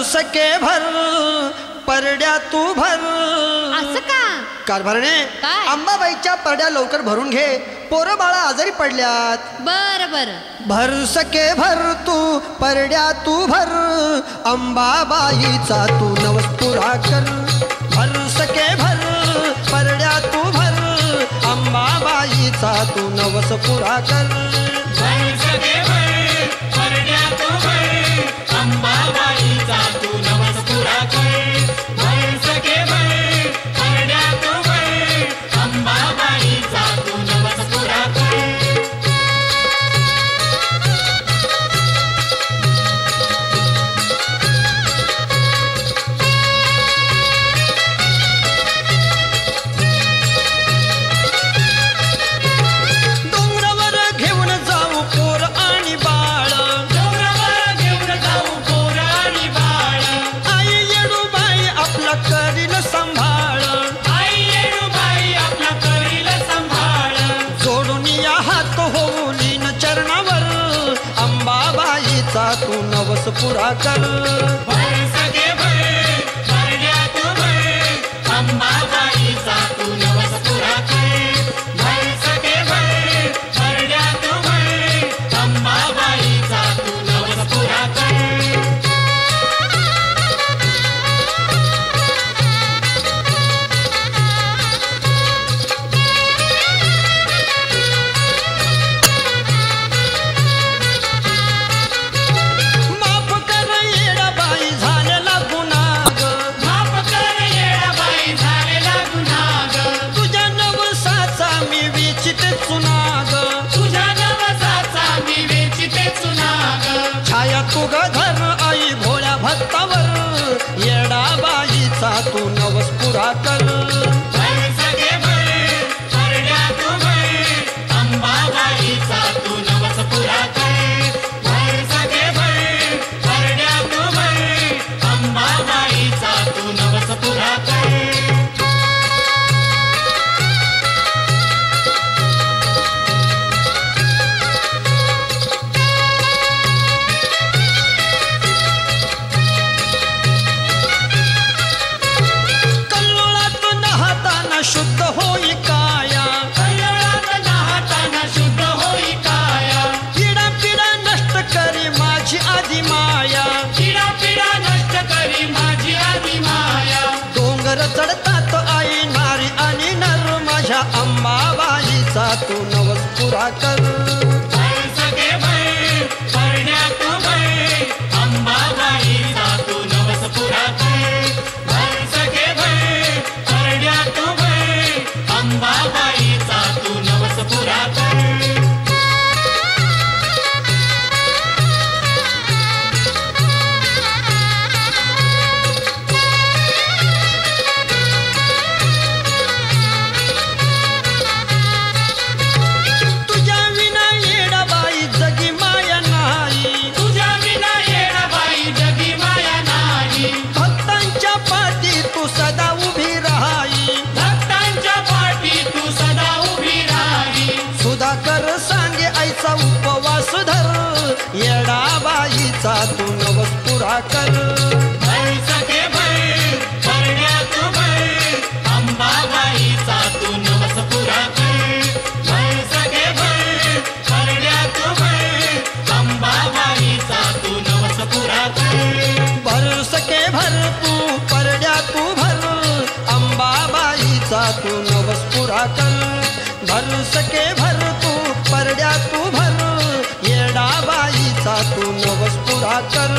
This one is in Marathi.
सके भर परड्या तू भर. असं का कारभारने काय? अंबाबाईच्या परड्या लवकर भरून घे, पोरं बाळा आजारी पडल्यात. बर बर. भर सके भर तू परड्या तू भर, अंबाबाईचा तू नवस पुरा कर. भर सके भर परड्या तू भर, अंबाबाईचा तू नवस पुरा कर. भर सके भर परड्या तू भर, अंबाबाईचा तू नवस पुरा कर. भर सके भर परड्या तू भर, अंबाबाईचा तू नवस पुरा कर. डोंगरावर घेऊन जाऊ पोर आणि बाळ, डोंगरावर घेऊन जाऊ पोर आणि बाळ. आई येडूबाई आपला करील सांभाळ. आई येडूबाई आपला करील सांभाळ. जोडून या हात होऊन चरणावर, अंबाबाईचा तू नवस पुरा कर. भर सके भर परड्या तू भर, अंबाबाईचा तू नवस पुरा कर. भर सके भर परड्या तू भर, अंबाबाईचा तू नवस पुरा कर. माफ कर येडाबाई झालेला गुन्हा ग, माफ कर येडाबाई झालेला गुन्हा ग. तुझ्या नवसाचा मी विचित चुना ग. तुझ्या नवसाचा मी वेचिते चुना ग. छाया तू ग धर आई भोळ्या भक्तावर, येडाबाईचा तू नवस पुरा कर. भर सके भर परड्या तू भर, अंबाबाईचा तू नवस पुरा कर. भर सके भर परड्या तू भर, अंबाबाईचा तू नवस पुरा कर. कल्लोळात नहाताना शुद्ध होई काया, कल्लोळात नाहताना शुद्ध होई काया. पिढा पिढा नष्ट करी माझी आधी माया. पिढा पिढा नष्ट करी माझी आधी माया. डोंगर चढतात आई नारी आणि नर, माझ्या अंबाबाईचा तू नवस पुरा कर. भर सके भर परड्या तू भर, अंबाबाईचा तू नवस पुरा कर. भर सके भर परड्या तू भर, अंबाबाईचा तू नवस पुरा कर. तुझ्या विना येडाबाई जगी माया नाही, तुझ्या विना येडाबाई जगी माया नाही. भक्तांच्या पाठी तू सदा उभी राहाई. भक्तांच्या पाठी तू सदा उभी राही. सुधाकर सांगे आईचा उपवास धर, येडाबाईचा तू नवस पुरा कर. भर सके भर परड्या तू भर, अंबाबाईचा तू नवस पुरा कर. भर सके भर परड्या तू भर, अंबाबाईचा तू नवस पुरा कर. भर सके भर तू परड्या तू भर, अंबाबाईचा तू नवस पुरा कर. भर सके भर तू परड्या तू भर, येडाबाईचा तू नवस पुरा कर.